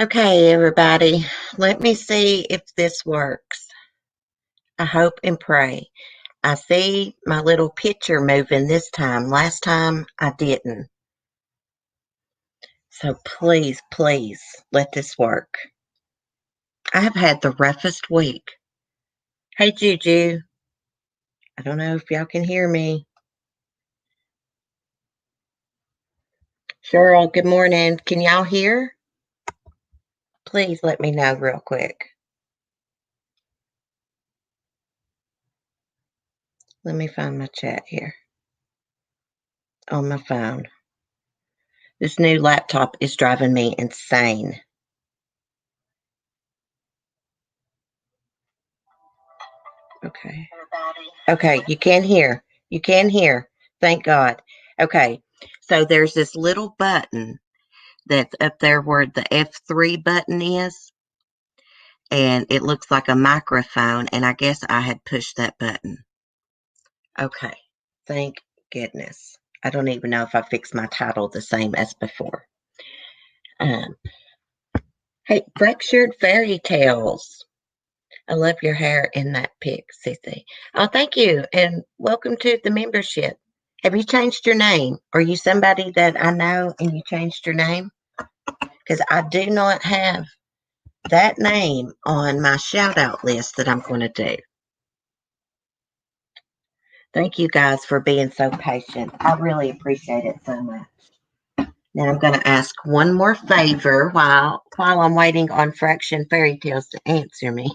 Okay, everybody, let me see if this works. I hope and pray. I see my little picture moving this time. Last time I didn't. So please, please let this work. I have had the roughest week. Hey, Juju. I don't know if y'all can hear me. Cheryl, good morning. Can y'all hear? Please let me know real quick. Let me find my chat here on my phone. This new laptop is driving me insane. Okay. Okay, you can hear. You can hear. Thank God. Okay, so there's this little button that's up there where the F3 button is, and it looks like a microphone, and I guess I had pushed that button. Okay, thank goodness. I don't even know if I fixed my title the same as before. Um, hey, Fractured Fairy Tales. I love your hair in that pic, Cece. Oh, thank you, and welcome to the membership. Have you changed your name? Are you somebody that I know and you changed your name? Because I do not have that name on my shout out list that I'm going to do. Thank you guys for being so patient. I really appreciate it so much. Now I'm going to ask one more favor while I'm waiting on Fraction Fairy Tales to answer me.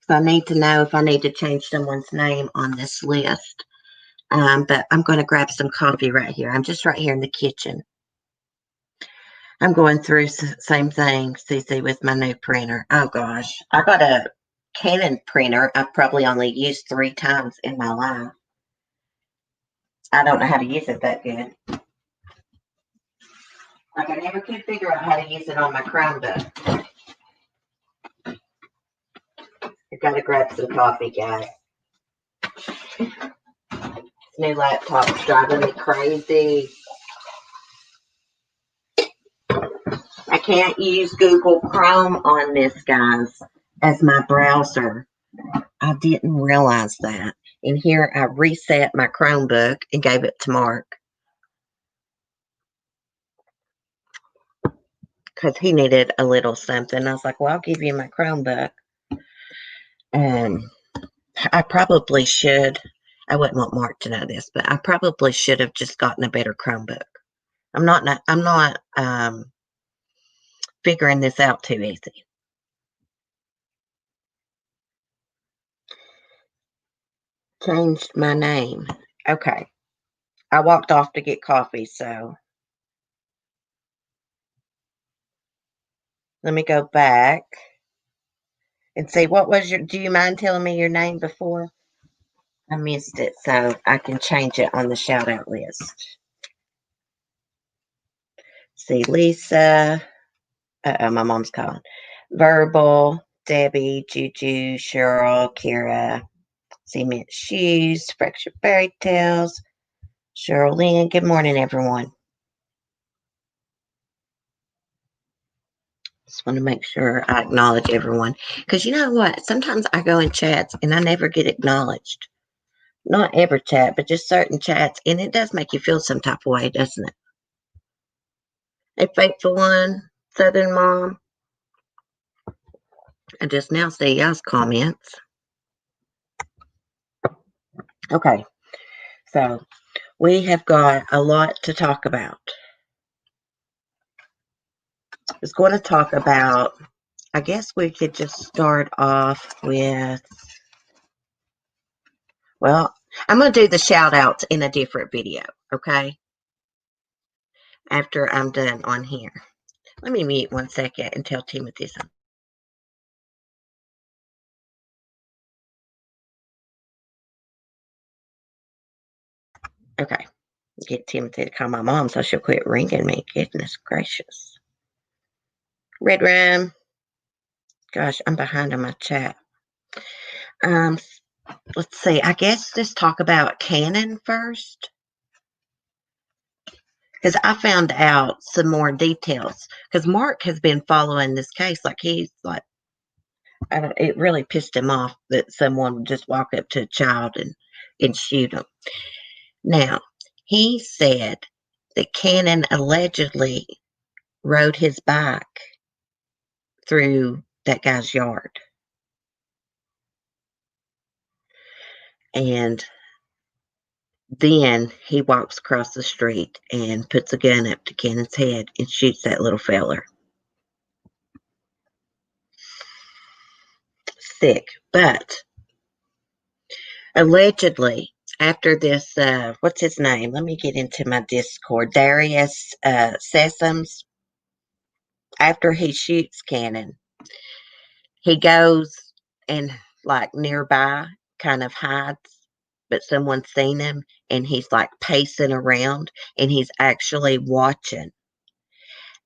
So I need to know if I need to change someone's name on this list. But I'm going to grab some coffee right here. I'm just right here in the kitchen. I'm going through same thing, Cece, with my new printer. Oh gosh, I got a Canon printer I've probably only used 3 times in my life. I don't know how to use it that good. Like I never could figure out how to use it on my Chromebook. I've got to grab some coffee, guys. This new laptop's driving me crazy. I can't use Google Chrome on this, guys, as my browser. I didn't realize that. And here I reset my Chromebook and gave it to Mark because he needed a little something. I was like, well, I'll give you my Chromebook. I probably should. I wouldn't want Mark to know this, but I probably should have just gotten a better Chromebook. I'm not figuring this out too easy. Changed my name. Okay. I walked off to get coffee, so let me go back and see what was do you mind telling me your name before? I missed it, so I can change it on the shout out list. See, Lisa. My mom's calling. Verbal, Debbie, Juju, Cheryl, Kira, Cement Shoes, Fractured Fairy Tales, Cheryl Lynn. Good morning, everyone. Just want to make sure I acknowledge everyone. Because you know what? Sometimes I go in chats and I never get acknowledged. Not every chat, but just certain chats. And it does make you feel some type of way, doesn't it? A faithful one, Southern Mom. I just now see y'all's comments. Okay. So we have got a lot to talk about. I was going to talk about, I guess we could just start off with, well, I'm going to do the shout outs in a different video, okay? After I'm done on here. Let me mute 1 second and tell Timothy something. Okay. Get Timothy to call my mom so she'll quit ringing me. Goodness gracious. Red Ram. Gosh, I'm behind on my chat. Let's see. I guess let's talk about Canon first. because I found out some more details. Because Mark has been following this case, like he's like, I don't. It really pissed him off that someone would just walk up to a child and shoot him. Now, he said that Cannon allegedly rode his bike through that guy's yard. And then he walks across the street and puts a gun up to Cannon's head and shoots that little feller. Sick. But allegedly, after this, what's his name? Let me get into my Discord. Darius Sessoms. After he shoots Cannon, he goes and like nearby kind of hides, but someone's seen him and he's like pacing around and he's actually watching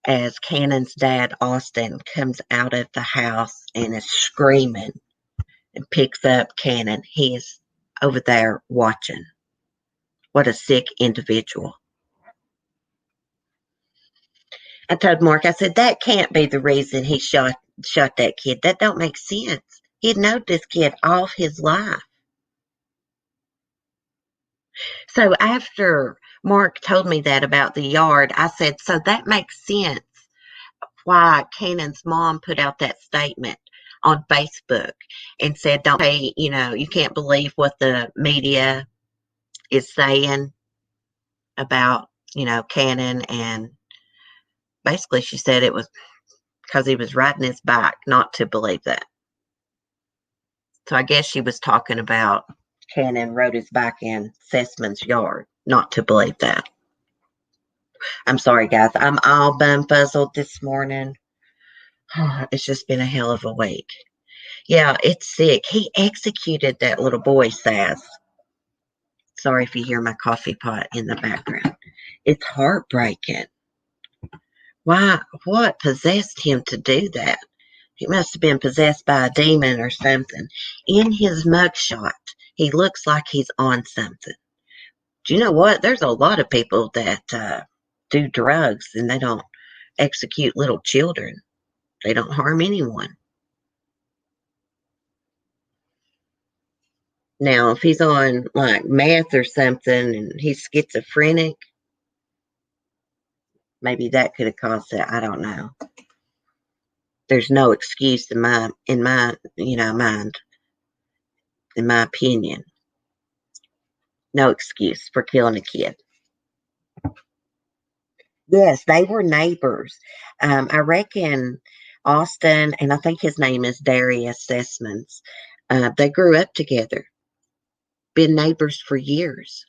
as Cannon's dad, Austin, comes out of the house and is screaming and picks up Cannon. He is over there watching. What a sick individual. I told Mark, I said, that can't be the reason he shot that kid. That don't make sense. He'd known this kid all his life. So after Mark told me that about the yard, I said, so that makes sense why Cannon's mom put out that statement on Facebook and said, don't pay, you can't believe what the media is saying about, Cannon. And basically she said it was because he was riding his bike, not to believe that. So I guess she was talking about Cannon rode his bike in Sessman's yard, not to believe that. I'm sorry, guys. I'm all bumfuzzled this morning. It's just been a hell of a week. Yeah, it's sick. He executed that little boy, Sass. Sorry if you hear my coffee pot in the background. It's heartbreaking. Why? What possessed him to do that? He must have been possessed by a demon or something. In his mugshot, he looks like he's on something. Do you know what? There's a lot of people that do drugs and they don't execute little children. They don't harm anyone. Now, if he's on like meth or something and he's schizophrenic, maybe that could have caused it. I don't know. There's no excuse in my mind, in my opinion. No excuse for killing a kid. Yes, they were neighbors. I reckon Austin, and I think his name is Darius Sessmans, they grew up together, been neighbors for years.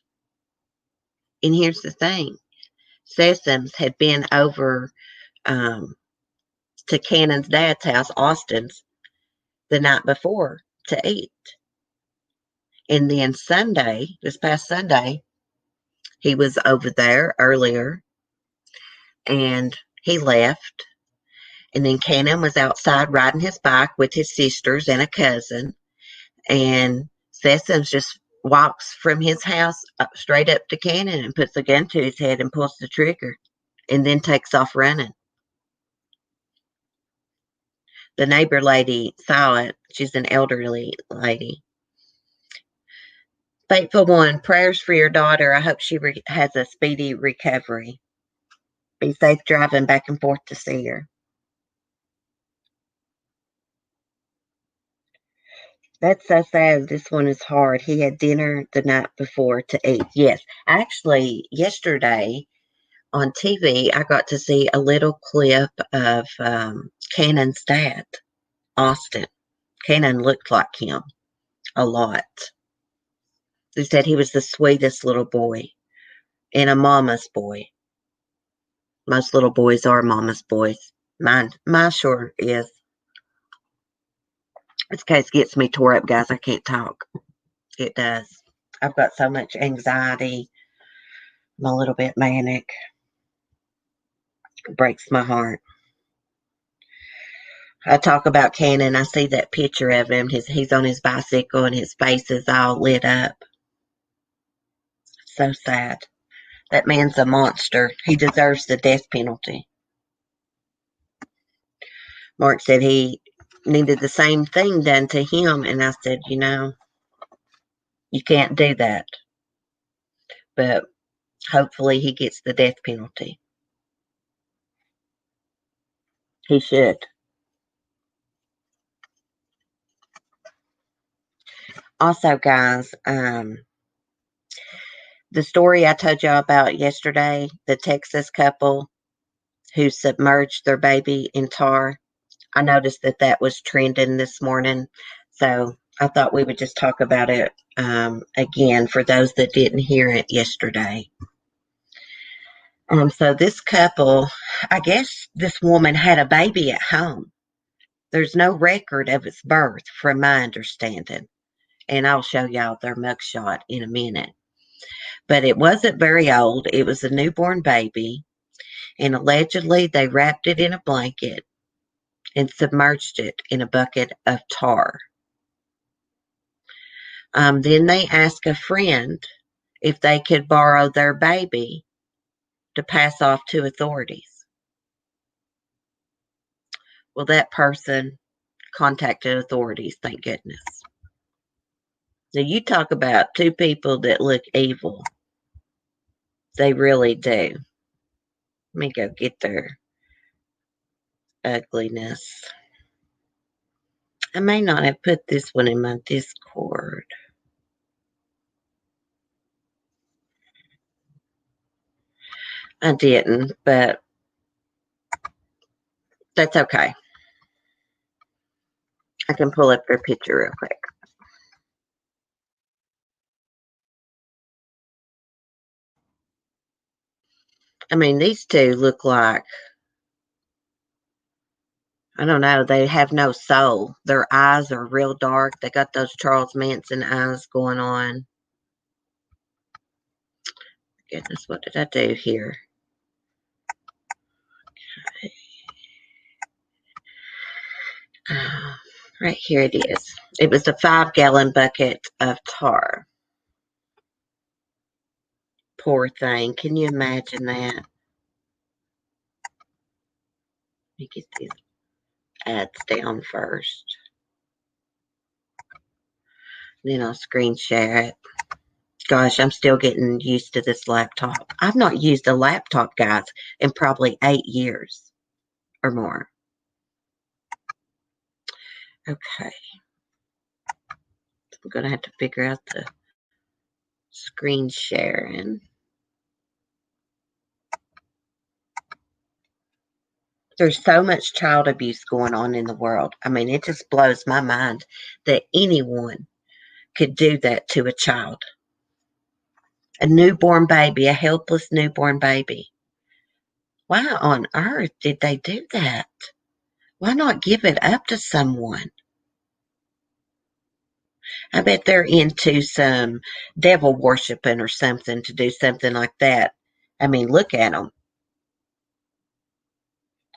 And here's the thing. Sessoms had been over to Cannon's dad's house, Austin's, the night before to eat. And then this past Sunday, he was over there earlier and he left. And then Cannon was outside riding his bike with his sisters and a cousin. And Sessoms just walks from his house straight up to Cannon and puts a gun to his head and pulls the trigger and then takes off running. The neighbor lady saw it. She's an elderly lady. Faithful one, prayers for your daughter. I hope she has a speedy recovery. Be safe driving back and forth to see her. That's so sad. This one is hard. He had dinner the night before to eat. Yes. Actually, yesterday on TV, I got to see a little clip of Cannon's dad, Austin. Cannon looked like him a lot. They said he was the sweetest little boy and a mama's boy. Most little boys are mama's boys. Mine sure is. This case gets me tore up, guys. I can't talk. It does. I've got so much anxiety. I'm a little bit manic. It breaks my heart. I talk about Cannon. I see that picture of him. He's on his bicycle and his face is all lit up. So sad. That man's a monster. He deserves the death penalty. Mark said he needed the same thing done to him, and I said, you can't do that. But hopefully he gets the death penalty. He should. Also, guys, the story I told y'all about yesterday, the Texas couple who submerged their baby in tar, I noticed that was trending this morning. So I thought we would just talk about it again for those that didn't hear it yesterday. So this couple, I guess this woman had a baby at home. There's no record of its birth, from my understanding. And I'll show y'all their mugshot in a minute. But it wasn't very old. It was a newborn baby. And allegedly they wrapped it in a blanket and submerged it in a bucket of tar. Then they asked a friend if they could borrow their baby to pass off to authorities. Well, that person contacted authorities, thank goodness. Now, you talk about two people that look evil. They really do. Let me go get their ugliness. I may not have put this one in my Discord. I didn't, but that's okay. I can pull up their picture real quick. I mean, these two look like, I don't know, they have no soul. Their eyes are real dark. They got those Charles Manson eyes going on. Goodness, what did I do here? Right here it is. It was a 5-gallon bucket of tar. Poor thing. Can you imagine that? Let me get these ads down first. Then I'll screen share it. Gosh, I'm still getting used to this laptop. I've not used a laptop, guys, in probably 8 years or more. Okay. I'm going to have to figure out the screen sharing. There's so much child abuse going on in the world. I mean, it just blows my mind that anyone could do that to a child. A newborn baby, a helpless newborn baby. Why on earth did they do that? Why not give it up to someone? I bet they're into some devil worshiping or something to do something like that. I mean, look at them.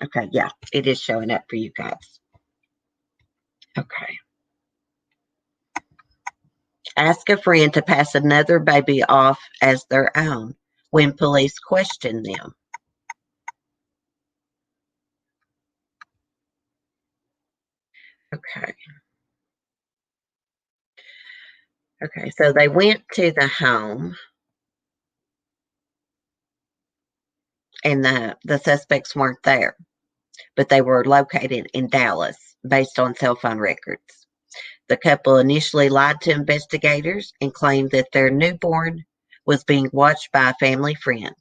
Okay, yeah, it is showing up for you guys. Okay. Ask a friend to pass another baby off as their own when police question them. Okay. Okay, so they went to the home and the suspects weren't there, but they were located in Dallas based on cell phone records. The couple initially lied to investigators and claimed that their newborn was being watched by a family friend.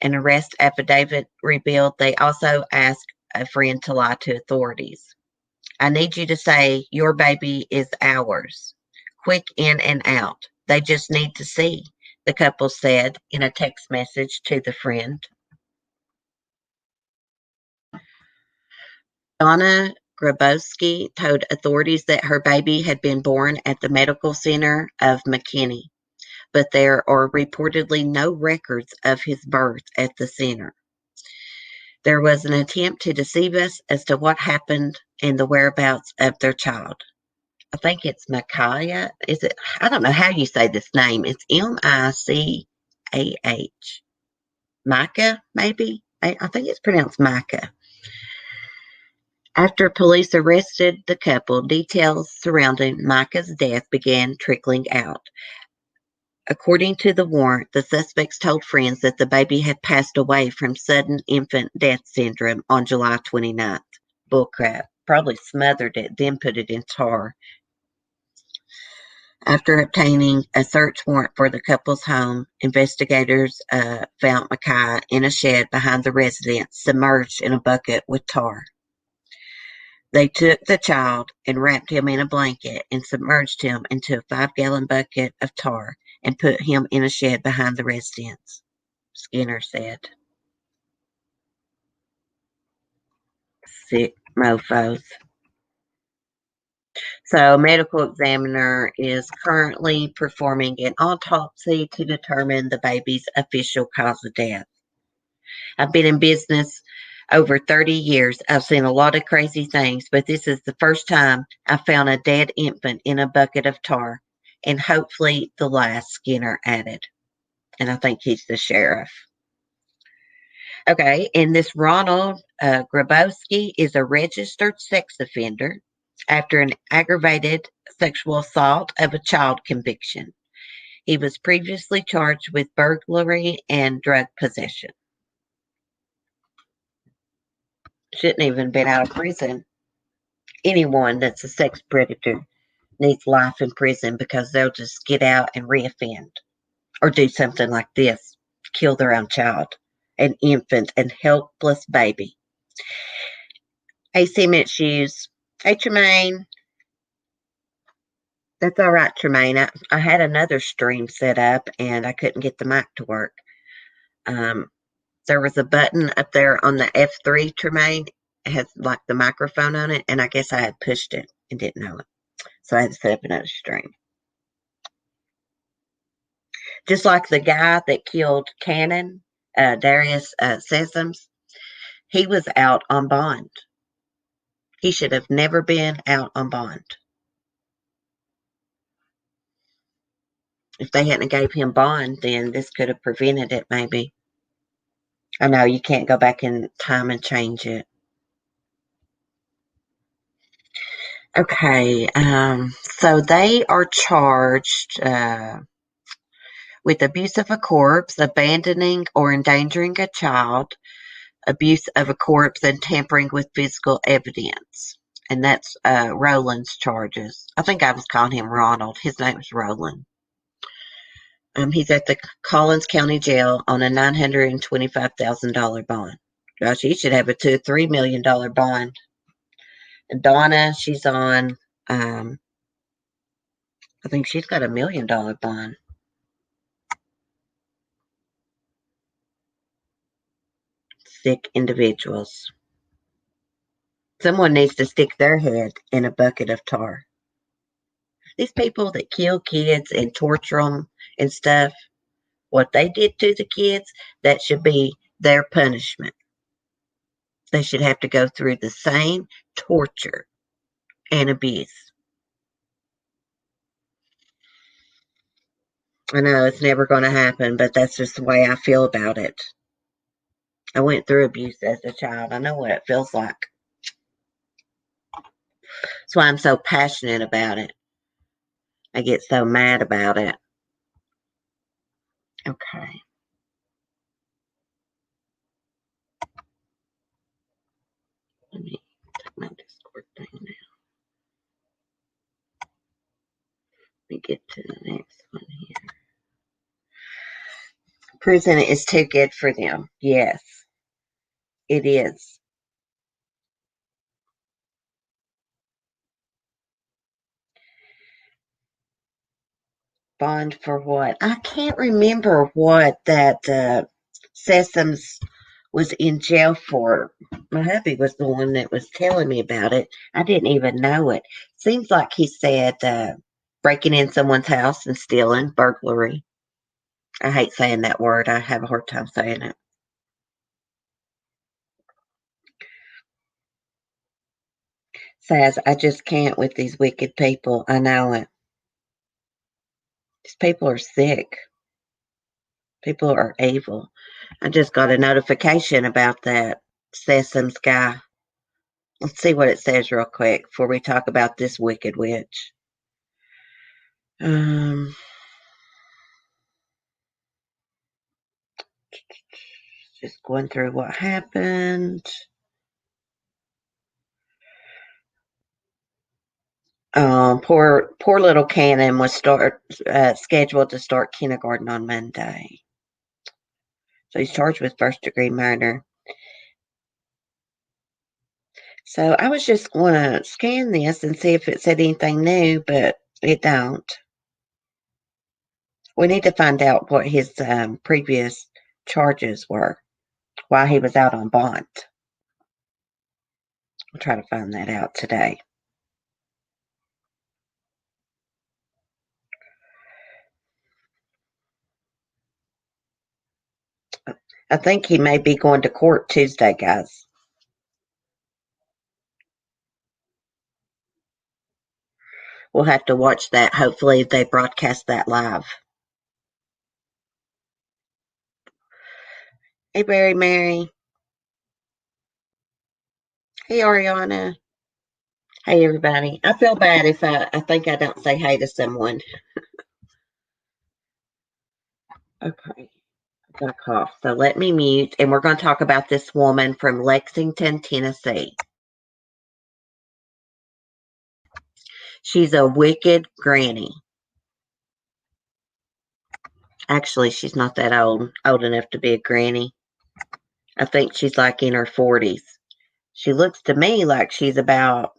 An arrest affidavit revealed they also asked a friend to lie to authorities. I need you to say your baby is ours. Quick in and out. They just need to see, the couple said in a text message to the friend. Donna Grabowski told authorities that her baby had been born at the medical center of McKinney, but there are reportedly no records of his birth at the center. There was an attempt to deceive us as to what happened and the whereabouts of their child. I think it's Micaiah. Is it? I don't know how you say this name. It's Micaiah. A-H. Micah, maybe? I think it's pronounced Micah. After police arrested the couple, details surrounding Micah's death began trickling out. According to the warrant, the suspects told friends that the baby had passed away from sudden infant death syndrome on July 29th. Bullcrap. Probably smothered it, then put it in tar. After obtaining a search warrant for the couple's home, investigators found Mackay in a shed behind the residence, submerged in a bucket with tar. They took the child and wrapped him in a blanket and submerged him into a 5-gallon bucket of tar and put him in a shed behind the residence, Skinner said. Sick mofos. So, a medical examiner is currently performing an autopsy to determine the baby's official cause of death. I've been in business over 30 years. I've seen a lot of crazy things, but this is the first time I found a dead infant in a bucket of tar, and hopefully the last, Skinner added. And I think he's the sheriff. Okay, and this Ronald Grabowski is a registered sex offender after an aggravated sexual assault of a child conviction. He was previously charged with burglary and drug possession. Shouldn't even been out of prison. Anyone that's a sex predator needs life in prison because they'll just get out and reoffend or do something like this, kill their own child, an infant and helpless baby. Hey, Cement Shoes. Hey, Tremaine. That's all right, Tremaine. I had another stream set up and I couldn't get the mic to work. There was a button up there on the F3, Tremaine. It has like the microphone on it, and I guess I had pushed it and didn't know it. So I had to set up another stream. Just like the guy that killed Cannon, Darius Sessoms, he was out on bond. He should have never been out on bond. If they hadn't gave him bond, then this could have prevented it, maybe. I know you can't go back in time and change it. Okay, so they are charged with abuse of a corpse, abandoning or endangering a child, abuse of a corpse, and tampering with physical evidence. And that's Roland's charges. I think I was calling him Ronald. His name is Roland. He's at the Collins County Jail on a $925,000 bond. Gosh, he should have a $2 or $3 million bond. And Donna, she's on, I think she's got $1 million bond. Sick individuals. Someone needs to stick their head in a bucket of tar. These people that kill kids and torture them and stuff, what they did to the kids, that should be their punishment. They should have to go through the same torture and abuse. I know it's never going to happen, but that's just the way I feel about it. I went through abuse as a child. I know what it feels like. That's why I'm so passionate about it. I get so mad about it. Okay. Let me take my Discord thing now. Let me get to the next one here. Prison is too good for them. Yes, it is. Bond for what? I can't remember what that Sessoms was in jail for. My hubby was the one that was telling me about it. I didn't even know it. Seems like he said breaking in someone's house and stealing, burglary. I hate saying that word. I have a hard time saying it. Says, I just can't with these wicked people. I know it. These people are sick. People are evil. I just got a notification about that Sesame Sky. Let's see what it says real quick before we talk about this wicked witch. Just going through what happened. Poor little Cannon was scheduled to start kindergarten on Monday. So he's charged with first-degree murder. So I was just going to scan this and see if it said anything new, but it don't. We need to find out what his previous charges were while he was out on bond. We'll try to find that out today. I think he may be going to court Tuesday, guys. We'll have to watch that. Hopefully they broadcast that live. Hey, Barry Mary. Hey, Ariana. Hey, everybody. I feel bad if I think I don't say hey to someone. Okay. I got a cough. So let me mute, and we're going to talk about this woman from Lexington, Tennessee. She's a wicked granny. Actually, she's not that old enough to be a granny. I think she's like in her 40s. She looks to me like she's about,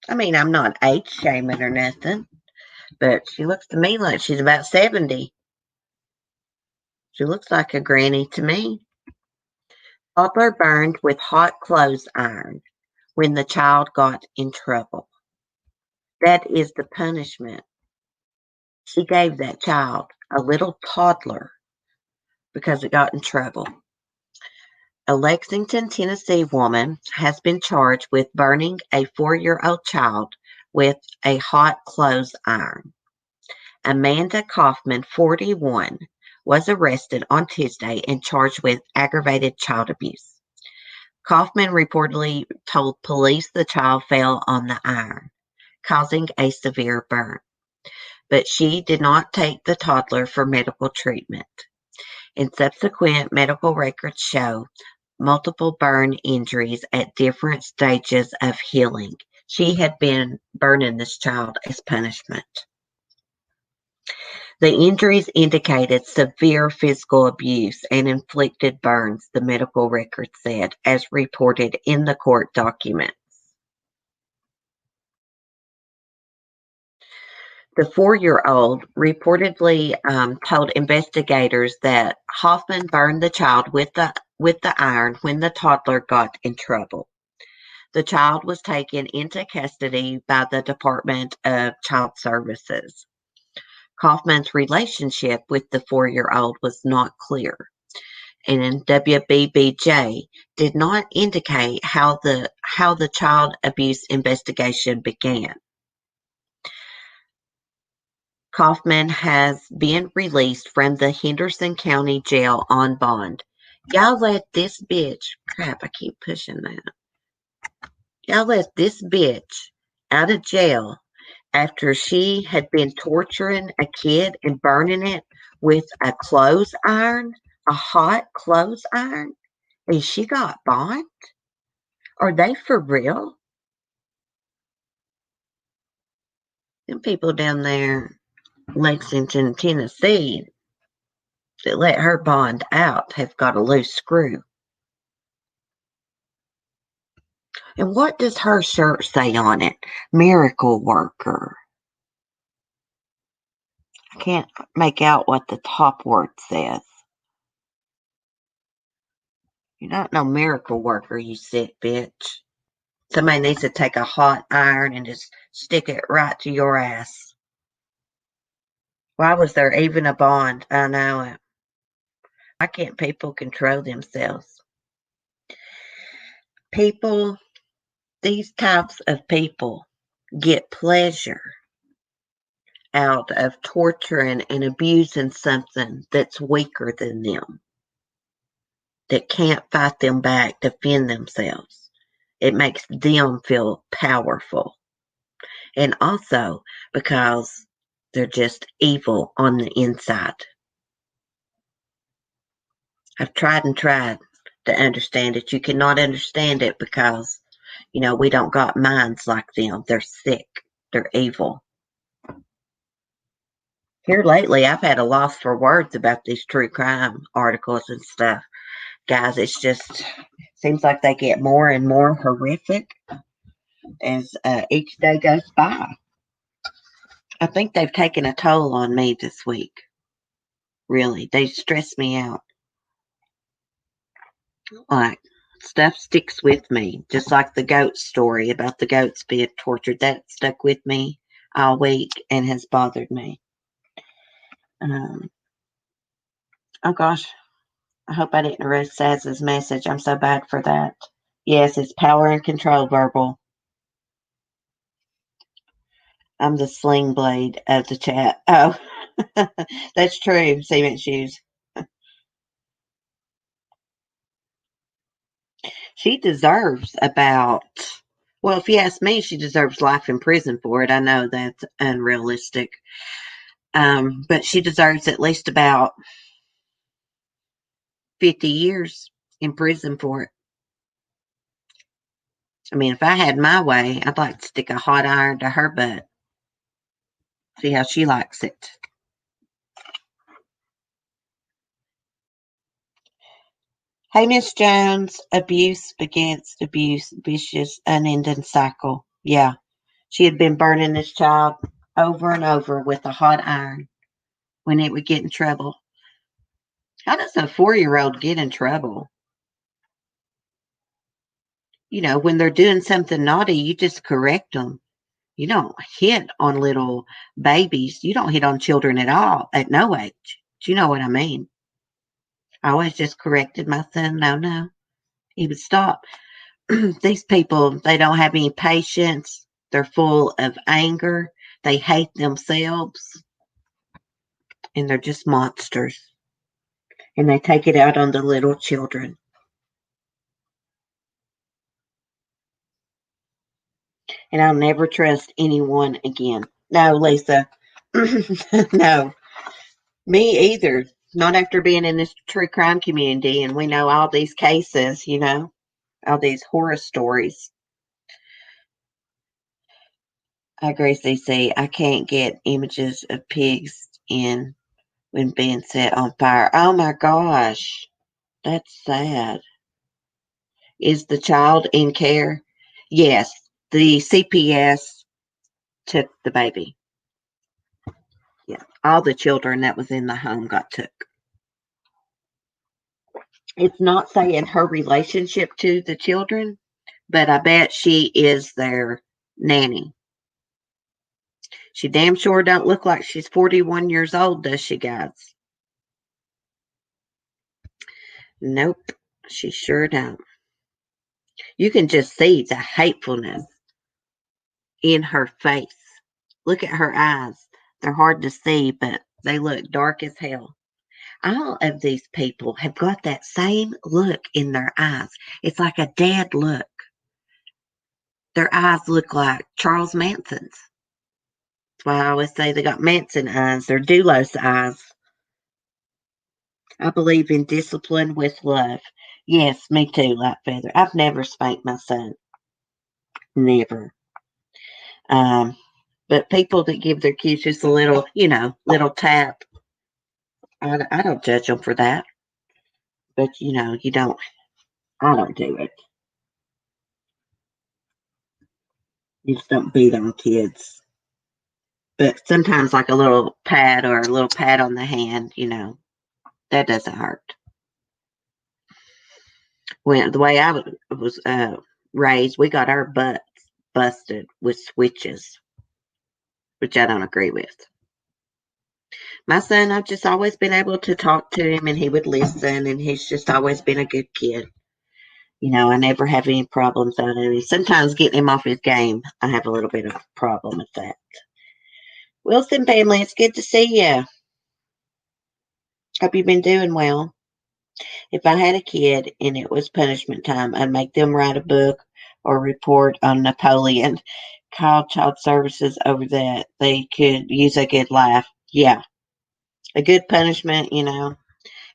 I mean, I'm not age shaming or nothing, but she looks to me like she's about 70. She looks like a granny to me. Toddler burned with hot clothes iron when the child got in trouble. That is the punishment she gave that child, a little toddler, because it got in trouble. A Lexington, Tennessee woman has been charged with burning a 4-year-old child with a hot clothes iron. Amanda Kaufman, 41, was arrested on Tuesday and charged with aggravated child abuse. Kaufman reportedly told police the child fell on the iron, causing a severe burn, but she did not take the toddler for medical treatment. In subsequent medical records show multiple burn injuries at different stages of healing. She had been burning this child as punishment. The injuries indicated severe physical abuse and inflicted burns, the medical record said, as reported in the court documents. The 4-year-old reportedly told investigators that Hoffman burned the child with the iron when the toddler got in trouble. The child was taken into custody by the Department of Child Services. Kaufman's relationship with the 4-year-old was not clear, and WBBJ did not indicate how the child abuse investigation began. Kaufman has been released from the Henderson County Jail on bond. Y'all let this bitch, crap, I keep pushing that. Y'all let this bitch out of jail after she had been torturing a kid and burning it with a clothes iron, a hot clothes iron, and she got bond? Are they for real? Them people down there, Lexington, Tennessee, that let her bond out have got a loose screw. And what does her shirt say on it? Miracle worker. I can't make out what the top word says. You're not no miracle worker, you sick bitch. Somebody needs to take a hot iron and just stick it right to your ass. Why was there even a bond? I know it. Why can't people control themselves? People, these types of people get pleasure out of torturing and abusing something that's weaker than them, that can't fight them back, defend themselves. It makes them feel powerful. And also because they're just evil on the inside. I've tried and tried to understand it. You cannot understand it because, we don't got minds like them. They're sick. They're evil. Here lately, I've had a loss for words about these true crime articles and stuff. Guys, it's just seems like they get more and more horrific as each day goes by. I think they've taken a toll on me this week. Really, they stress me out. Like, stuff sticks with me, just like the goat story about the goats being tortured. That stuck with me all week and has bothered me. Oh gosh, I hope I didn't erase Saz's message. I'm so bad for that. Yes, it's power and control, verbal. I'm the sling blade of the chat. Oh, that's true. Cement shoes. She deserves well, if you ask me, she deserves life in prison for it. I know that's unrealistic. But she deserves at least about 50 years in prison for it. I mean, if I had my way, I'd like to stick a hot iron to her butt. See how she likes it. Hey, Miss Jones, abuse begets abuse, vicious, unending cycle. Yeah, she had been burning this child over and over with a hot iron when it would get in trouble. How does a 4-year-old get in trouble? When they're doing something naughty, you just correct them. You don't hit on little babies. You don't hit on children at all at no age. Do you know what I mean? I always just corrected my son. No. He would stop. These people, they don't have any patience. They're full of anger. They hate themselves. And they're just monsters. And they take it out on the little children. And I'll never trust anyone again. No, Lisa. No. Me either. Not after being in this true crime community and we know all these cases, all these horror stories. I agree, CC. I can't get images of pigs in when being set on fire. Oh my gosh. That's sad. Is the child in care? Yes. The CPS took the baby. Yeah. All the children that was in the home got took. It's not saying her relationship to the children, but I bet she is their nanny. She damn sure don't look like she's 41 years old, does she, guys? Nope, she sure don't. You can just see the hatefulness in her face. Look at her eyes. They're hard to see, but they look dark as hell. All of these people have got that same look in their eyes. It's like a dead look. Their eyes look like Charles Manson's. That's why I always say they got Manson eyes. They're Doulos eyes. I believe in discipline with love. Yes, me too, Light Feather. I've never spanked my son. Never. Um, but people that give their kids just a little, little tap, I don't judge them for that. But, you don't, I don't do it. You just don't beat on kids. But sometimes, like a little pat or a little pat on the hand, that doesn't hurt. When the way I was raised, we got our butts busted with switches, which I don't agree with. My son, I've just always been able to talk to him and he would listen, and he's just always been a good kid. I never have any problems out of him. Sometimes getting him off his game, I have a little bit of a problem with that. Wilson family, it's good to see you. Hope you've been doing well. If I had a kid and it was punishment time, I'd make them write a book or report on Napoleon. Call child services over that. They could use a good laugh. Yeah, a good punishment,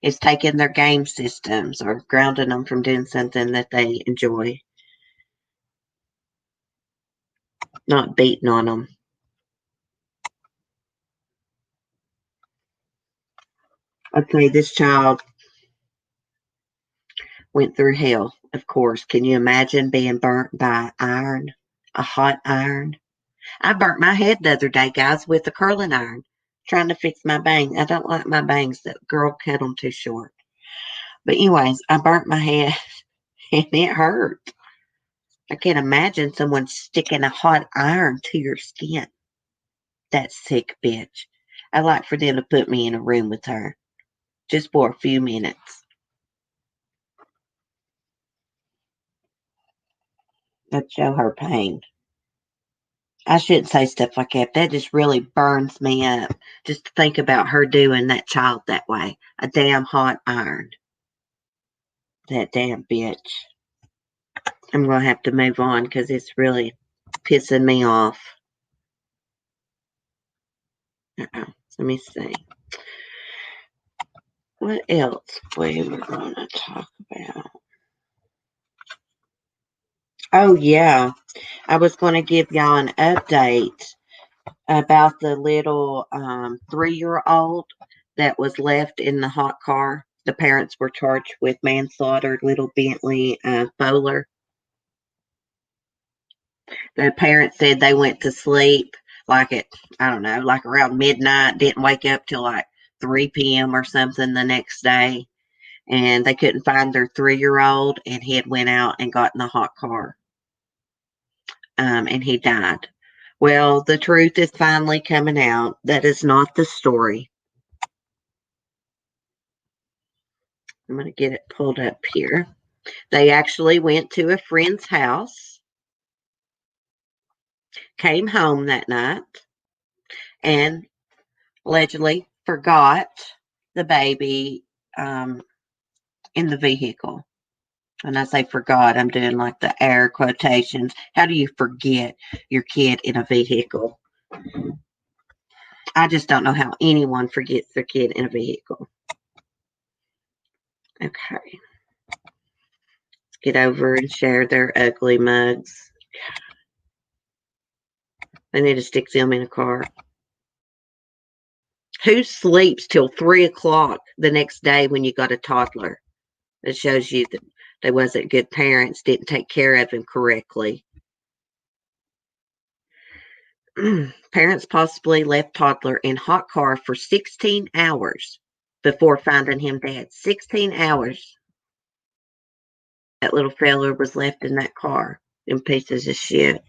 is taking their game systems or grounding them from doing something that they enjoy, not beating on them. Okay, this child went through hell, of course. Can you imagine being burnt by iron, a hot iron? I burnt my head the other day, guys, with a curling iron, trying to fix my bangs. I don't like my bangs. That girl cut them too short. But anyways, I burnt my head and it hurt. I can't imagine someone sticking a hot iron to your skin. That sick bitch. I'd like for them to put me in a room with her just for a few minutes. I'd show her pain. I shouldn't say stuff like that. That just really burns me up. Just to think about her doing that child that way. A damn hot iron. That damn bitch. I'm going to have to move on because it's really pissing me off. Let me see. What else we were going to talk about? Oh, yeah. I was going to give y'all an update about the little 3-year-old that was left in the hot car. The parents were charged with manslaughter, little Bentley Bowler. The parents said they went to sleep like at, I don't know, like around midnight, didn't wake up till like 3 p.m. or something the next day. And they couldn't find their 3-year-old, and he had went out and got in the hot car. And he died. Well, the truth is finally coming out. That is not the story. I'm going to get it pulled up here. They actually went to a friend's house, came home that night, and allegedly forgot the baby in the vehicle. When I say forgot, I'm doing like the air quotations. How do you forget your kid in a vehicle? I just don't know how anyone forgets their kid in a vehicle. Okay. Let's get over and share their ugly mugs. They need to stick them in a car. Who sleeps till 3 o'clock the next day when you got a toddler? It shows you that they wasn't good parents, didn't take care of him correctly. Parents possibly left toddler in hot car for 16 hours before finding him dead. 16 hours. That little fella was left in that car in pieces of shit.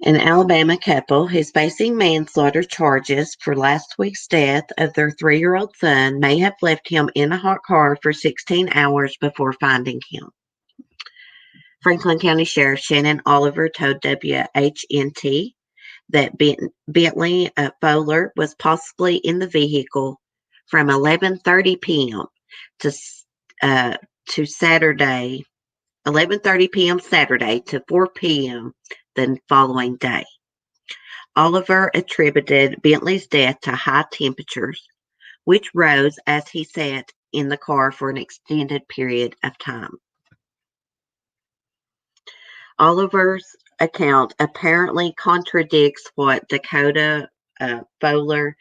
An Alabama couple who's facing manslaughter charges for last week's death of their 3-year-old son may have left him in a hot car for 16 hours before finding him. Franklin County Sheriff Shannon Oliver told WHNT that Bentley Fowler was possibly in the vehicle from 11:30 p.m. to Saturday, 11:30 p.m. Saturday to 4 p.m. the following day. Oliver attributed Bentley's death to high temperatures, which rose as he sat in the car for an extended period of time. Oliver's account apparently contradicts what Dakota Fowler,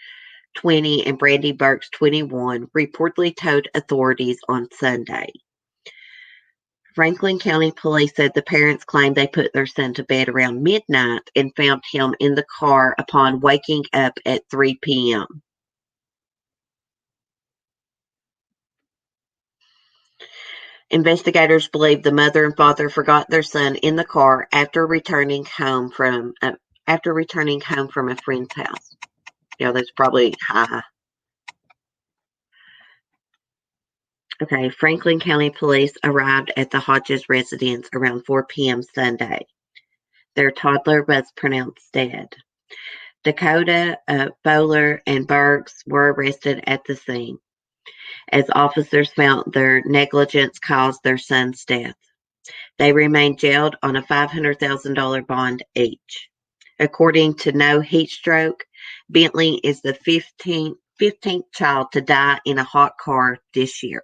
20, and Brandy Burks, 21, reportedly told authorities on Sunday. Franklin County Police said the parents claimed they put their son to bed around midnight and found him in the car upon waking up at 3 p.m. Investigators believe the mother and father forgot their son in the car after returning home from a friend's house. That's probably high. Okay, Franklin County Police arrived at the Hodges residence around 4 p.m. Sunday. Their toddler was pronounced dead. Dakota, Bowler, and Burks were arrested at the scene, as officers felt their negligence caused their son's death. They remained jailed on a $500,000 bond each. According to No Heatstroke, Bentley is the 15th child to die in a hot car this year.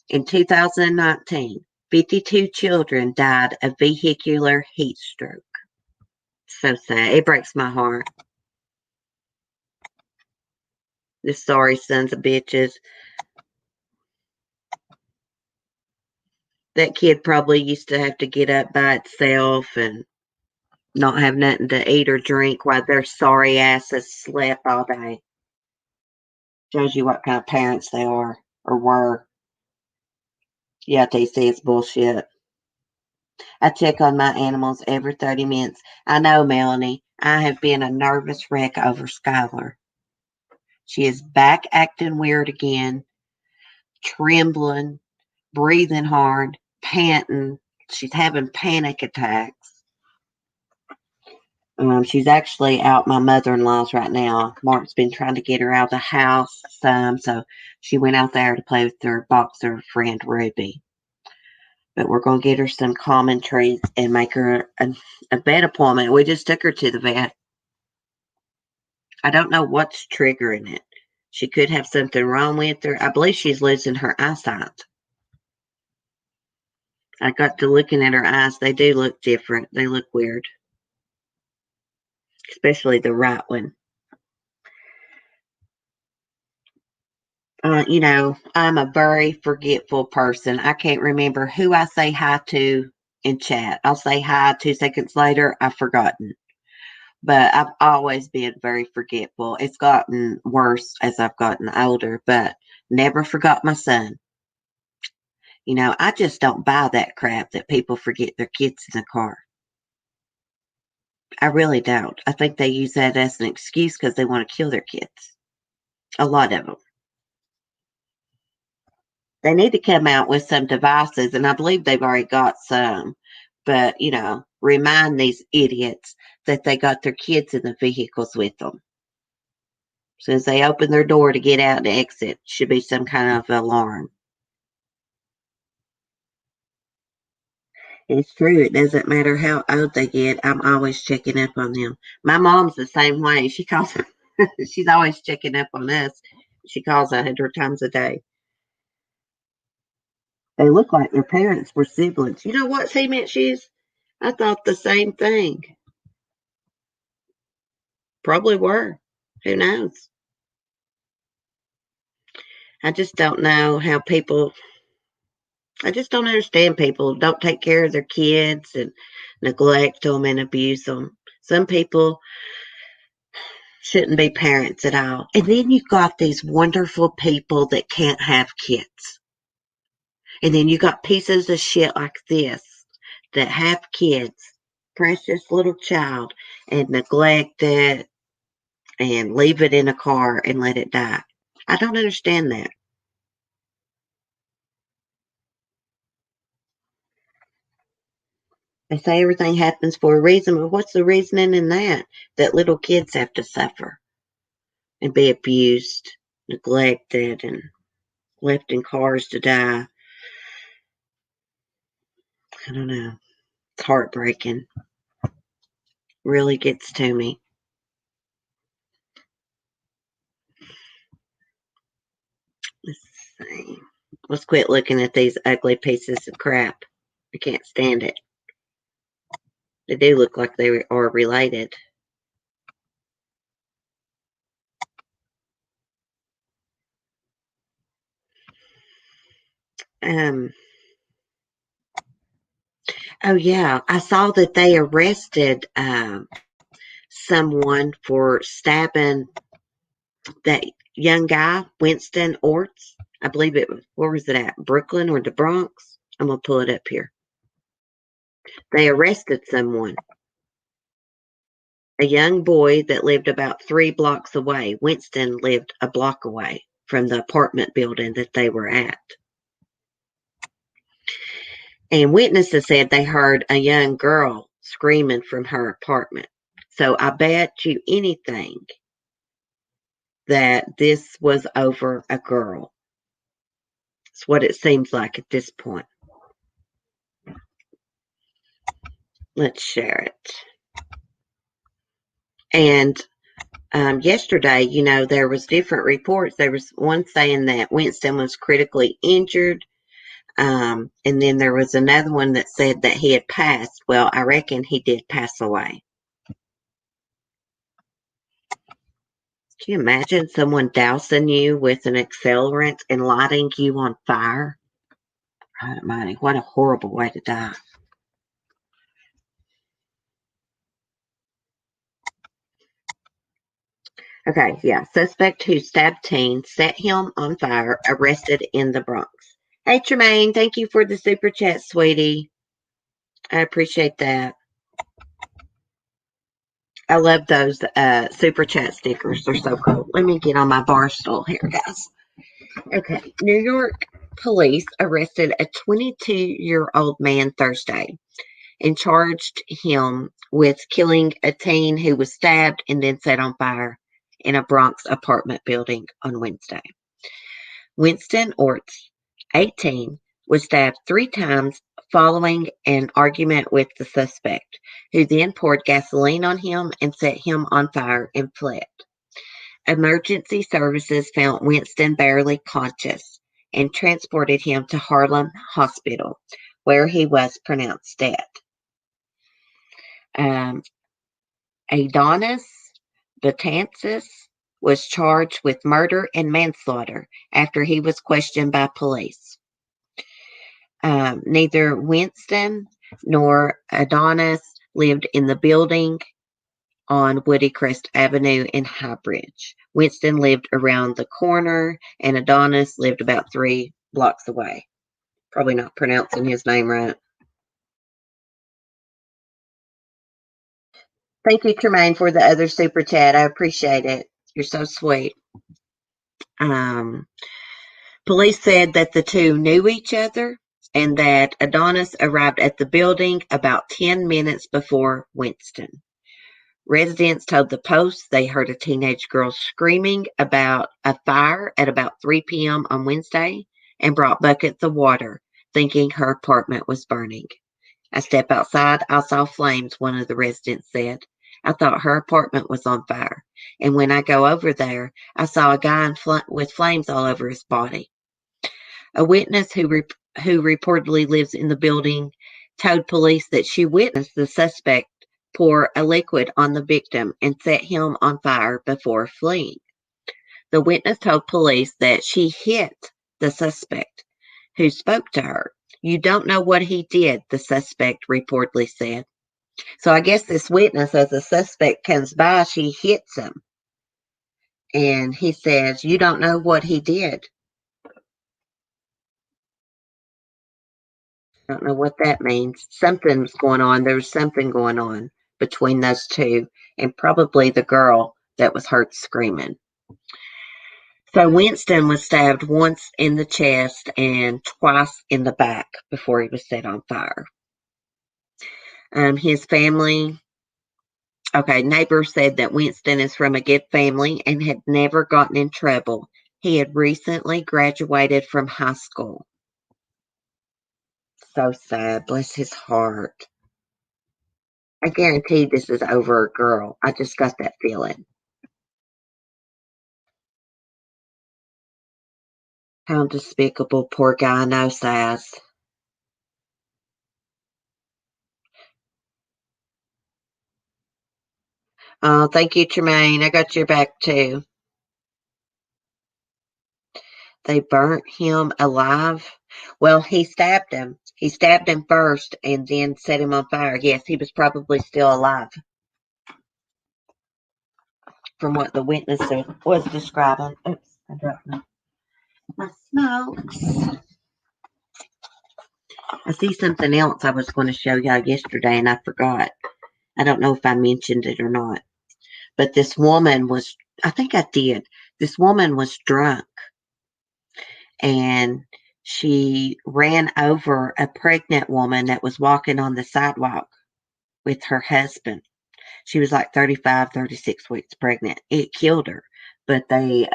In 2019, 52 children died of vehicular heat stroke. So sad. It breaks my heart. The sorry sons of bitches. That kid probably used to have to get up by itself and not have nothing to eat or drink while their sorry asses slept all day. Shows you what kind of parents they are or were. Yeah, TC, it's bullshit. I check on my animals every 30 minutes. I know, Melanie. I have been a nervous wreck over Skylar. She is back acting weird again, trembling, breathing hard, panting. She's having panic attacks. She's actually out my mother-in-law's right now. Mark's been trying to get her out of the house some, so she went out there to play with her boxer friend Ruby. But we're going to get her some common treats and make her a vet appointment. We just took her to the vet. I don't know what's triggering it. She could have something wrong with her. I believe she's losing her eyesight. I got to looking at her eyes. They do look different. They look weird. Especially the right one. I'm a very forgetful person. I can't remember who I say hi to in chat. I'll say hi 2 seconds later, I've forgotten. But I've always been very forgetful. It's gotten worse as I've gotten older, but never forgot my son. I just don't buy that crap that people forget their kids in the car. I really don't. I think they use that as an excuse because they want to kill their kids. A lot of them. They need to come out with some devices, and I believe they've already got some. But, remind these idiots that they got their kids in the vehicles with them. Since they open their door to get out and exit, should be some kind of alarm. It's true. It doesn't matter how old they get. I'm always checking up on them. My mom's the same way. She calls. She's always checking up on us. She calls 100 times a day. They look like their parents were siblings. You know what, cement shoes? I thought the same thing. Probably were. Who knows? I just don't know how people. I just don't understand people don't take care of their kids and neglect them and abuse them. Some people shouldn't be parents at all. And then you've got these wonderful people that can't have kids. And then you got pieces of shit like this that have kids, precious little child, and neglect it and leave it in a car and let it die. I don't understand that. They say everything happens for a reason, but what's the reasoning in that? That little kids have to suffer and be abused, neglected, and left in cars to die. I don't know. It's heartbreaking. Really gets to me. Let's see. Let's quit looking at these ugly pieces of crap. I can't stand it. They do look like they are related. Oh yeah, I saw that they arrested someone for stabbing that young guy, Winston Orts. I believe it was, where was it at? Brooklyn or the Bronx? I'm going to pull it up here. They arrested someone, a young boy that lived about 3 blocks away. Winston lived a block away from the apartment building that they were at. And witnesses said they heard a young girl screaming from her apartment. So I bet you anything that this was over a girl. It's what it seems like at this point. Let's share it. And yesterday, there was different reports. There was one saying that Winston was critically injured. And then there was another one that said that he had passed. Well, I reckon he did pass away. Can you imagine someone dousing you with an accelerant and lighting you on fire? God almighty, what a horrible way to die. Okay, yeah. Suspect who stabbed teen, set him on fire, arrested in the Bronx. Hey, Tremaine, thank you for the super chat, sweetie. I appreciate that. I love those super chat stickers. They're so cool. Let me get on my bar stool here, guys. Okay, New York police arrested a 22-year-old man Thursday and charged him with killing a teen who was stabbed and then set on fire in a Bronx apartment building on Wednesday. Winston Orts, 18, was stabbed 3 times following an argument with the suspect, who then poured gasoline on him and set him on fire and fled. Emergency services found Winston barely conscious and transported him to Harlem Hospital, where he was pronounced dead. Adonis Betances was charged with murder and manslaughter after he was questioned by police. Neither Winston nor Adonis lived in the building on Woodycrest Avenue in Highbridge. Winston lived around the corner, and Adonis lived about 3 blocks away. Probably not pronouncing his name right. Thank you, Tremaine, for the other super chat. I appreciate it. You're so sweet. Police said that the two knew each other and that Adonis arrived at the building about 10 minutes before Winston. Residents told the Post they heard a teenage girl screaming about a fire at about 3 p.m. on Wednesday and brought buckets of water, thinking her apartment was burning. I stepped outside. I saw flames, one of the residents said. I thought her apartment was on fire. And when I go over there, I saw a guy with flames all over his body. A witness who reportedly lives in the building told police that she witnessed the suspect pour a liquid on the victim and set him on fire before fleeing. The witness told police that she hit the suspect, who spoke to her. You don't know what he did, the suspect reportedly said. So I guess this witness, as the suspect comes by, she hits him. And he says, you don't know what he did. I don't know what that means. Something's going on. There's something going on between those two and probably the girl that was heard screaming. So Winston was stabbed once in the chest and twice in the back before he was set on fire. His family, neighbors said that Winston is from a good family and had never gotten in trouble. He had recently graduated from high school. So sad. Bless his heart. I guarantee this is over a girl. I just got that feeling. How despicable. Poor guy. No size. Oh, thank you, Tremaine. I got your back too. They burnt him alive. Well, he stabbed him. He stabbed him first and then set him on fire. Yes, he was probably still alive, from what the witness was describing. Oops, I dropped my smokes. I see something else I was going to show y'all yesterday and I forgot. I don't know if I mentioned it or not. But this woman was, I think I did. This woman was drunk and she ran over a pregnant woman that was walking on the sidewalk with her husband. She was like 35, 36 weeks pregnant. It killed her, but they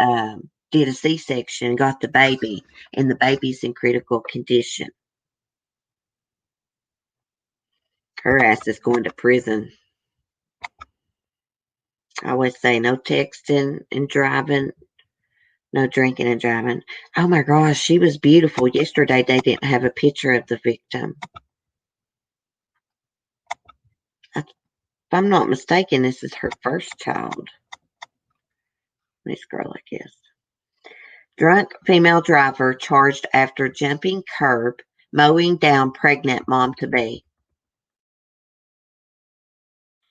did a C-section, got the baby, and the baby's in critical condition. Her ass is going to prison. I always say no texting and driving, no drinking and driving. Oh my gosh, she was beautiful. Yesterday they didn't have a picture of the victim. If I'm not mistaken, this is her first child. This girl, I guess. Drunk female driver charged after jumping curb, mowing down pregnant mom-to-be.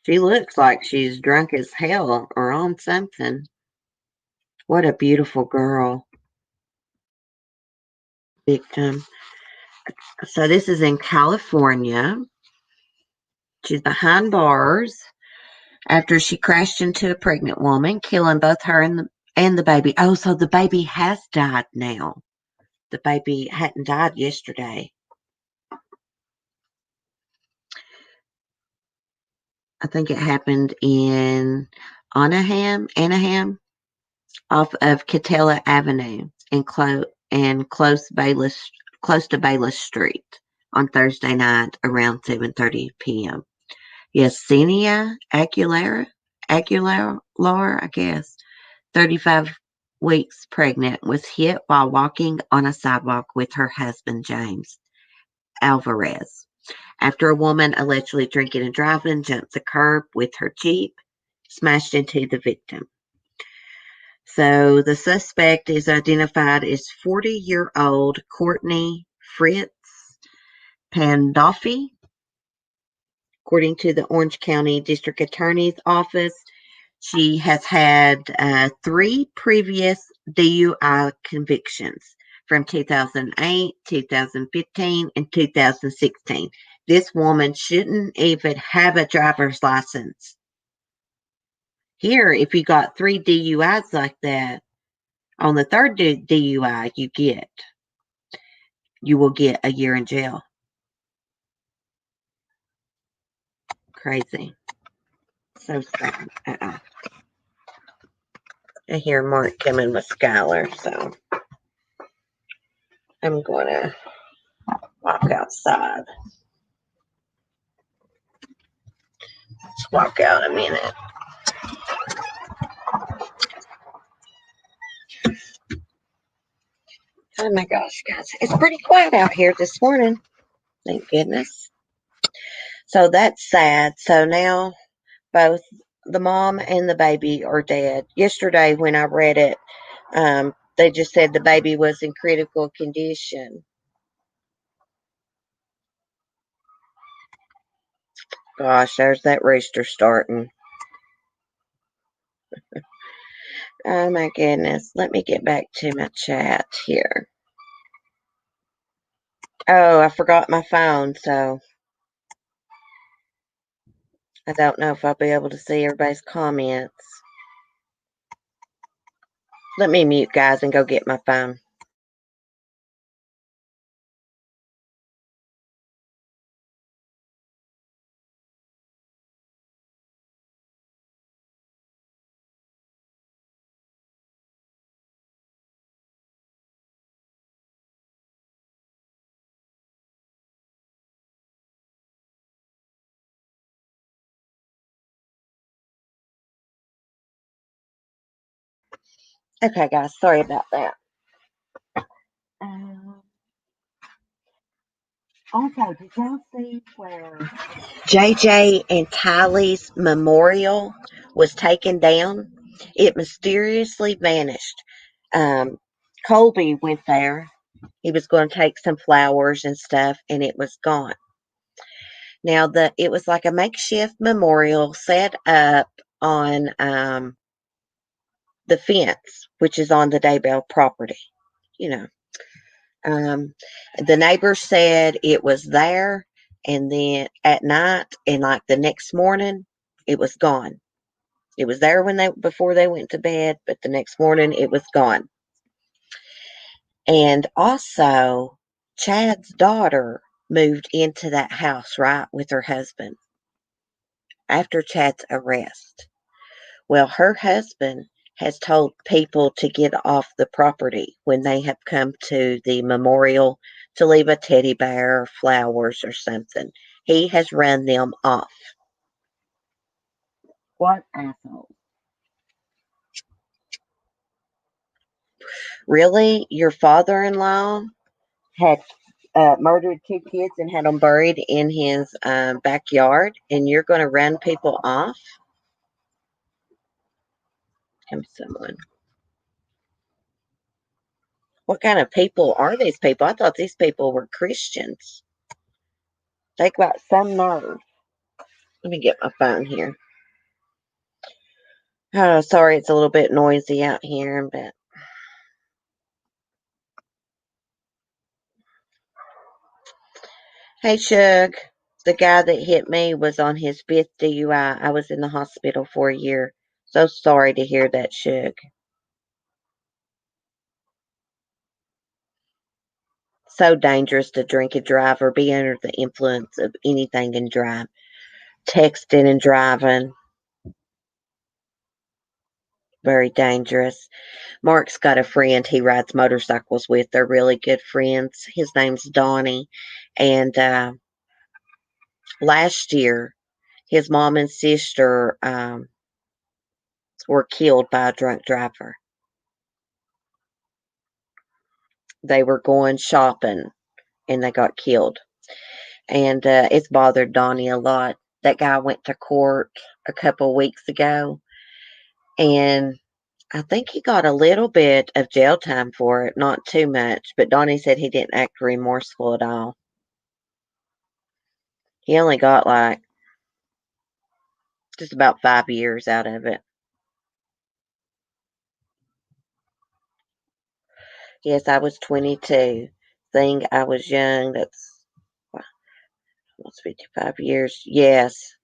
She looks like she's drunk as hell or on something. What a beautiful girl. Victim. So this is in California. She's behind bars after she crashed into a pregnant woman, killing both her and the baby. Oh, so the baby has died now. The baby hadn't died yesterday. I think it happened in Anaheim, off of Catella Avenue and close to Bayless Street on Thursday night around 7:30 p.m. Yesenia Aguilar, I guess, 35 weeks pregnant, was hit while walking on a sidewalk with her husband, James Alvarez, after a woman allegedly drinking and driving jumped the curb with her Jeep, smashed into the victim. So the suspect is identified as 40-year-old Courtney Fritz Pandolfi. According to the Orange County District Attorney's Office, she has had 3 previous DUI convictions from 2008, 2015, and 2016. This woman shouldn't even have a driver's license. Here, if you got 3 DUIs like that, on the third DUI you will get a year in jail. Crazy. So sad. I hear Mark coming with Skylar, so I'm going to walk outside. Let's walk out a minute. Oh my gosh, guys. It's pretty quiet out here this morning. Thank goodness. So that's sad. So now both the mom and the baby are dead. Yesterday when I read it, they just said the baby was in critical condition. Gosh, there's that rooster starting. Oh my goodness. Let me get back to my chat here. Oh, I forgot my phone, so I don't know if I'll be able to see everybody's comments. Let me mute, guys, and go get my phone. Okay, guys, sorry about that. Also, did y'all see where JJ and Tylee's memorial was taken down? It mysteriously vanished. Colby went there. He was going to take some flowers and stuff, and it was gone. Now, it was like a makeshift memorial set up on the fence, which is on the Daybell property. You know, the neighbors said it was there, and then at night and like the next morning, it was gone. It was there before they went to bed, but the next morning it was gone. And also, Chad's daughter moved into that house, right, with her husband. after Chad's arrest. Well, her husband has told people to get off the property when they have come to the memorial to leave a teddy bear or flowers or something. He has run them off. What asshole? Really? Your father-in-law had murdered 2 kids and had them buried in his backyard, and you're going to run people off? Come, someone. What kind of people are these people? I thought these people were Christians. They got some nerve. Let me get my phone here. Oh, sorry, it's a little bit noisy out here, but hey, Shug. The guy that hit me was on his 5th DUI. I was in the hospital for a year. So sorry to hear that, Shug. So dangerous to drink and drive or be under the influence of anything and drive. Texting and driving. Very dangerous. Mark's got a friend he rides motorcycles with. They're really good friends. His name's Donnie. And last year, his mom and sister were killed by a drunk driver. They were going shopping and they got killed. And it's bothered Donnie a lot. That guy went to court a couple weeks ago, and I think he got a little bit of jail time for it, not too much, but Donnie said he didn't act remorseful at all. He only got like just about 5 years out of it. Yes, I was 22. Think I was young. That's almost 55 years. Yes.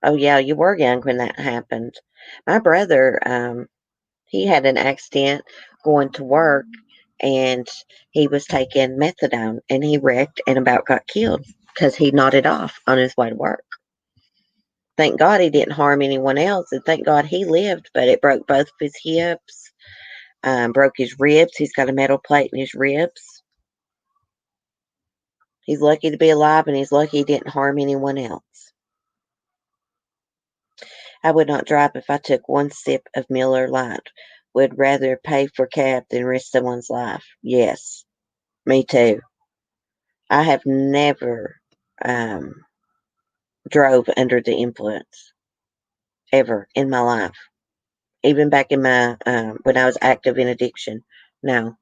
Oh, yeah, you were young when that happened. My brother, he had an accident going to work, and he was taking methadone, and he wrecked and about got killed because he nodded off on his way to work. Thank God he didn't harm anyone else, and thank God he lived, but it broke both of his hips, broke his ribs. He's got a metal plate in his ribs. He's lucky to be alive, and he's lucky he didn't harm anyone else. I would not drive if I took one sip of Miller Lite. Would rather pay for cab than risk someone's life. Yes, me too. I have never drove under the influence ever in my life. Even back in my when I was active in addiction. No,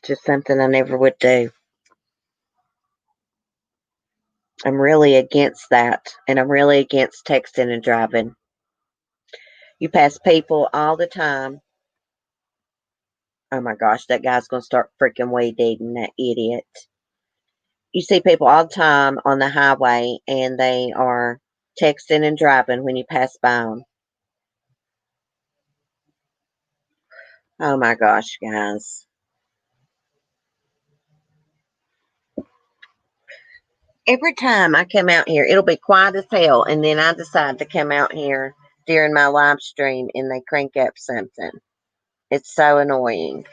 just something I never would do. I'm really against that, and I'm really against texting and driving. You pass people all the time. Oh my gosh, that guy's gonna start freaking weed eating, that idiot. You see people all the time on the highway, and they are texting and driving when you pass by them. Oh my gosh, guys. Every time I come out here, it'll be quiet as hell, and then I decide to come out here during my live stream and they crank up something. It's so annoying.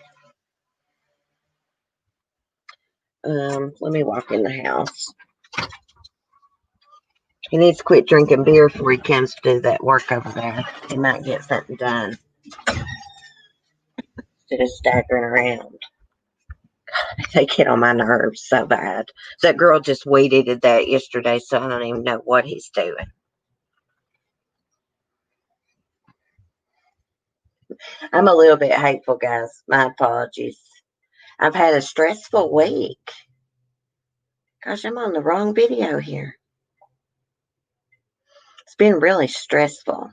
Let me walk in the house. He needs to quit drinking beer before he comes to do that work over there. He might get something done instead of staggering around. They get on my nerves so bad. That girl just weed eated that yesterday, so I don't even know what he's doing. I'm a little bit hateful, guys. My apologies. I've had a stressful week. Gosh, I'm on the wrong video here. It's been really stressful.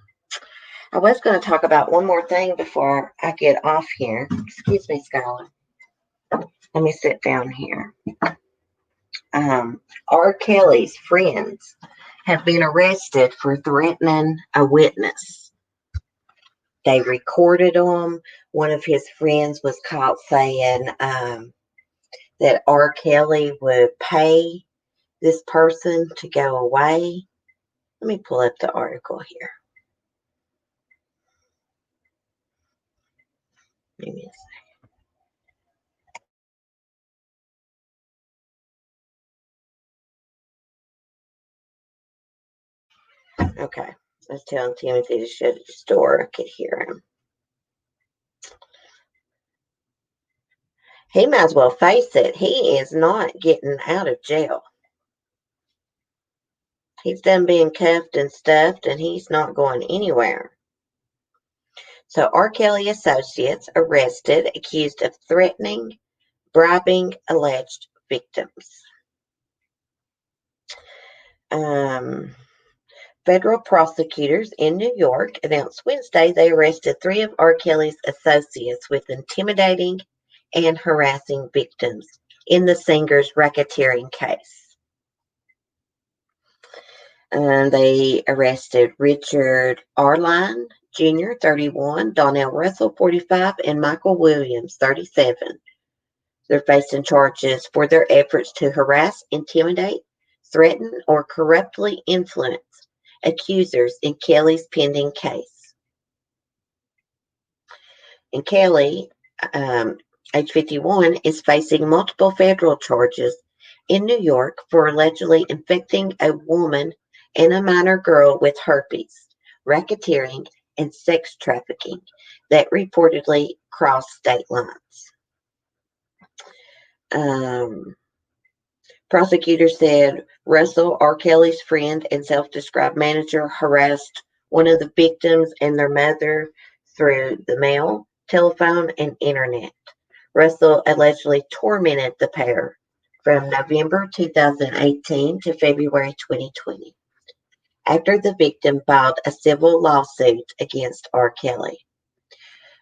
I was going to talk about one more thing before I get off here. Excuse me, Skylar. Let me sit down here. R. Kelly's friends have been arrested for threatening a witness. They recorded them. One of his friends was caught saying that R. Kelly would pay this person to go away. Let me pull up the article here. Maybe it's okay. I was telling Timothy to shut his door. I could hear him. He might as well face it. He is not getting out of jail. He's done being cuffed and stuffed, and he's not going anywhere. So R. Kelly associates arrested, accused of threatening, bribing alleged victims. Federal prosecutors in New York announced Wednesday they arrested 3 of R. Kelly's associates with intimidating and harassing victims in the singer's racketeering case. They arrested Richard Arline Jr., 31, Donnell Russell, 45, and Michael Williams, 37. They're facing charges for their efforts to harass, intimidate, threaten, or corruptly influence accusers in Kelly's pending case. And Kelly, age 51, is facing multiple federal charges in New York for allegedly infecting a woman and a minor girl with herpes, racketeering, and sex trafficking that reportedly crossed state lines. Prosecutors said Russell, R. Kelly's friend and self-described manager, harassed one of the victims and their mother through the mail, telephone, and internet. Russell allegedly tormented the pair from November 2018 to February 2020, after the victim filed a civil lawsuit against R. Kelly.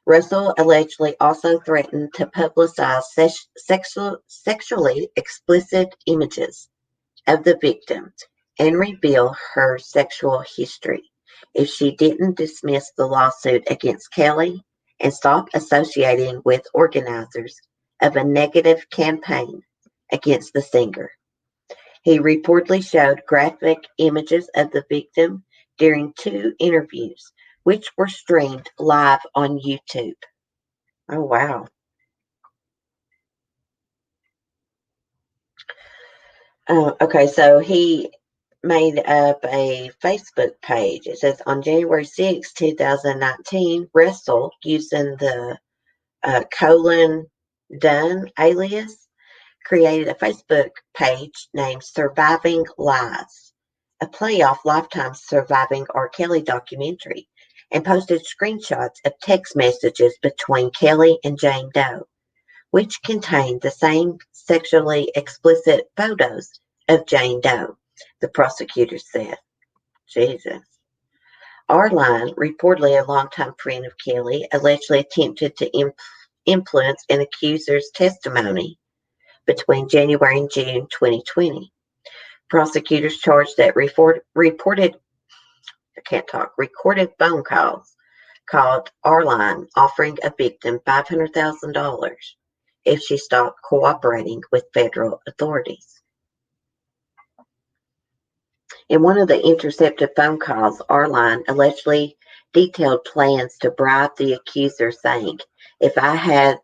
Russell allegedly also threatened to publicize sexually explicit images of the victim and reveal her sexual history if she didn't dismiss the lawsuit against Kelly and stop associating with organizers of a negative campaign against the singer. He reportedly showed graphic images of the victim during 2 interviews, which were streamed live on YouTube. Oh, wow. Okay, so he made up a Facebook page. It says on January 6, 2019, Russell, using the Colin Dunn alias, created a Facebook page named Surviving Lies, a play off Lifetime's Surviving R. Kelly documentary, and posted screenshots of text messages between Kelly and Jane Doe, which contained the same sexually explicit photos of Jane Doe, the prosecutor said. Jesus. Arline, reportedly a longtime friend of Kelly, allegedly attempted to influence an accuser's testimony between January and June 2020. Prosecutors charged that recorded phone calls called Arline offering a victim $500,000 if she stopped cooperating with federal authorities. In one of the intercepted phone calls, Arline allegedly detailed plans to bribe the accuser, saying, "If I had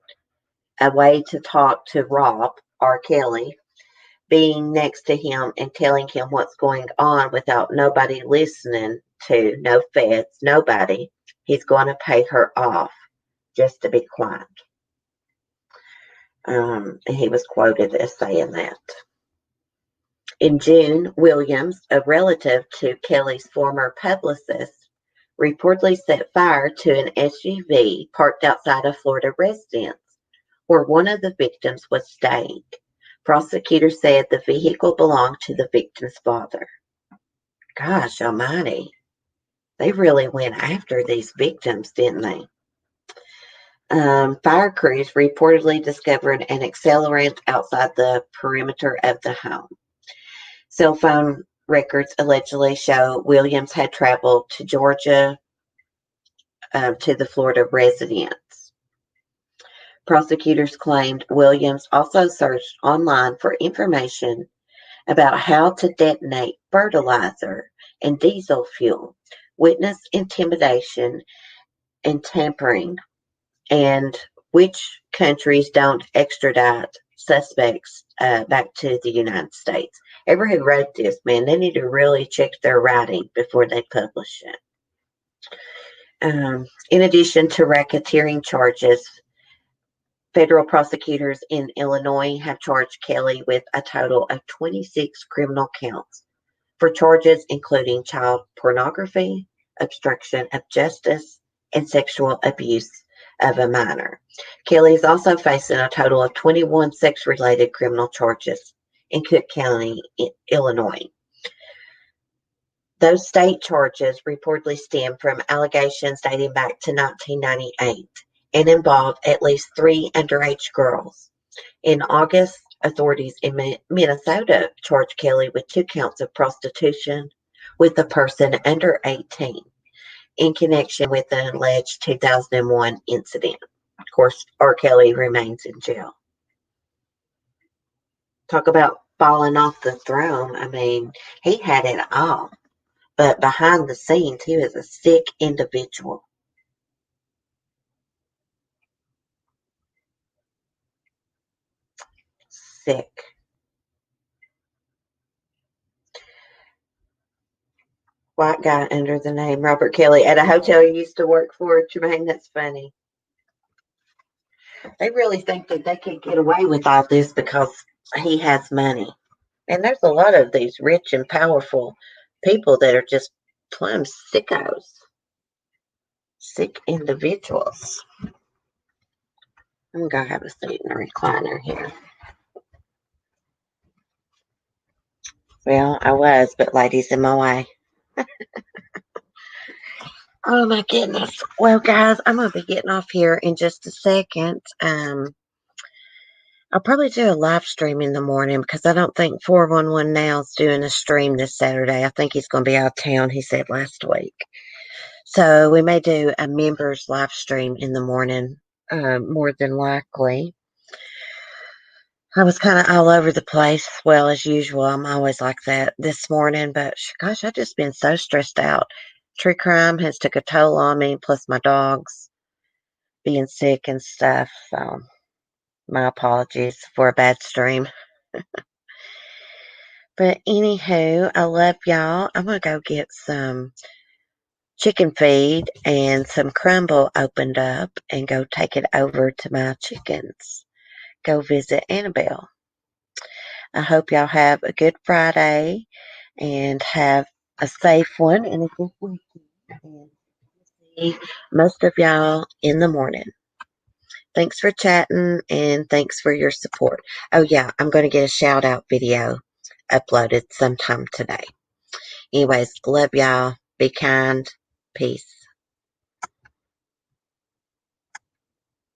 a way to talk to Rob, R. Kelly, being next to him and telling him what's going on without nobody listening to, no feds, nobody, he's going to pay her off just to be quiet." And he was quoted as saying that. In June, Williams, a relative to Kelly's former publicist, reportedly set fire to an SUV parked outside a Florida residence where one of the victims was staying. Prosecutors said the vehicle belonged to the victim's father. Gosh almighty. They really went after these victims, didn't they? Fire crews reportedly discovered an accelerant outside the perimeter of the home. Cell phone records allegedly show Williams had traveled to Georgia to the Florida residence. Prosecutors claimed Williams also searched online for information about how to detonate fertilizer and diesel fuel, witness intimidation and tampering, and which countries don't extradite suspects back to the United States. Everyone who wrote this, man, they need to really check their writing before they publish it. In addition to racketeering charges, federal prosecutors in Illinois have charged Kelly with a total of 26 criminal counts for charges including child pornography, obstruction of justice, and sexual abuse of a minor. Kelly is also facing a total of 21 sex-related criminal charges in Cook County, Illinois. Those state charges reportedly stem from allegations dating back to 1998 and involve at least 3 underage girls. In August, authorities in Minnesota charged Kelly with 2 counts of prostitution with a person under 18 in connection with an alleged 2001 incident. Of course, R. Kelly remains in jail. Talk about falling off the throne. I mean, he had it all. But behind the scenes, he was a sick individual. Sick. White guy under the name Robert Kelly at a hotel he used to work for. Tremaine, that's funny. They really think that they can get away with all this because he has money. And there's a lot of these rich and powerful people that are just plumb sickos. Sick individuals. I'm going to have a seat in a recliner here. Well, I was, but ladies in my way. Oh my goodness. Well, guys, I'm going to be getting off here in just a second. I'll probably do a live stream in the morning because I don't think 411 Now is doing a stream this Saturday. I think he's going to be out of town, he said last week. So we may do a members live stream in the morning, more than likely. I was kind of all over the place. Well, as usual, I'm always like that this morning. But gosh, I've just been so stressed out. True crime has took a toll on me, plus my dogs being sick and stuff. So my apologies for a bad stream. But anywho, I love y'all. I'm going to go get some chicken feed and some crumble opened up and go take it over to my chickens. Go visit Annabelle. I hope y'all have a good Friday and have a safe one and a good weekend. And see most of y'all in the morning. Thanks for chatting and thanks for your support. Oh yeah, I'm going to get a shout out video uploaded sometime today. Anyways, love y'all. Be kind. Peace.